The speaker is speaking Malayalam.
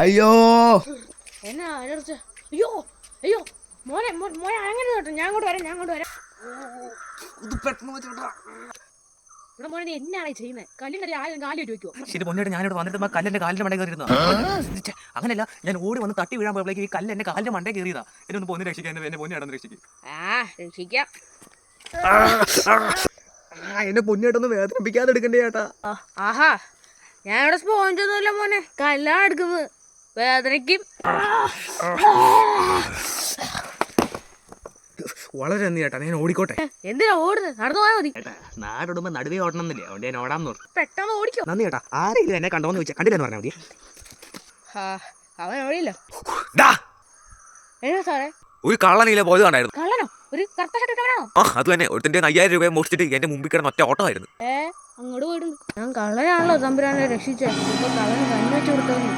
അയ്യോ എന്നാ അയ്യോ അയ്യോ മോനെ മോനെ അങ്ങനെ കേട്ടോ. ഞാൻ അങ്ങോട്ട് വരാം. ഇവിടെ മോനെ നീ എന്നാണ് ചെയ്യുന്നത്? കല്ലിൻ്റെ ആദ്യം കാലിട്ട് വെക്കുവോ? ശരി പൊന്നേട്ട് ഞാനിവിടെ വന്നിട്ട് കല്ലിന്റെ കാലിന്റെ മണ്ടേ കയറിയിരുന്ന അങ്ങനെയല്ല, ഞാൻ ഓടി വന്ന് തട്ടി വീഴാൻ പോയപ്പോഴേക്ക് ഈ കല്ല് എന്റെ കാലിന്റെ മണ്ടേ കയറിയതാ. എന്നെ ഒന്ന് പൊന്നു രക്ഷിക്കാൻ, എന്നെ പൊന്നിയാടൊന്ന് രക്ഷിക്കും. രക്ഷിക്കാം. എന്നെ പൊന്നിയായിട്ടൊന്ന് വേദനിപ്പിക്കാതെ എടുക്കണ്ടേ ചേട്ടാ. ആഹാ, ഞാനിവിടെ സ്പോഞ്ചൊന്നുമില്ല മോനെ, കല്ലാണ് എടുക്കുന്നത്. വേദനയ്ക്കും. വളരെ നന്ദി ചേട്ടാ, ഞാൻ ഓടിക്കോട്ടെ. എന്തിനാ ഓടുന്നത്? നടന്നു പോയാൽ മതി. നാടോടുമ്പോ നടുവേ ഓടണമെന്നില്ലേ, അതുകൊണ്ട് ഞാൻ ഓടാൻ നോക്കും. പെട്ടെന്ന് ഓടിക്കോ. നന്ദി ചേട്ടാ. ആരെങ്കിലും എന്നെ കണ്ടോന്ന് ചോദിച്ചാൽ കണ്ടില്ലെന്ന് പറഞ്ഞാൽ മതി. അവൻ ഓടിയില്ല. എന്നാ സാറേ? ഒരു കള്ളനിലെ പോയത് കണ്ടായിരുന്നു. കള്ളനോ? ഒരു കറുത്ത ഷർട്ടിട്ടവനാണോ? അത് തന്നെ. ഒരുത്തിന്റെ 5000 രൂപ മോഷ്ടിച്ചിട്ട് എന്റെ മുമ്പിൽ കിടന്ന് ഒറ്റ ഓട്ടമായിരുന്നു. അങ്ങോട്ട് പോയിട്ടുണ്ട്. ഞാൻ കള്ളനാണല്ലോ തമ്പുരാനെ രക്ഷിച്ചേ. ഇപ്പൊ കള്ളന് കണ്ണു വെച്ച് കൊടുത്തോന്നു.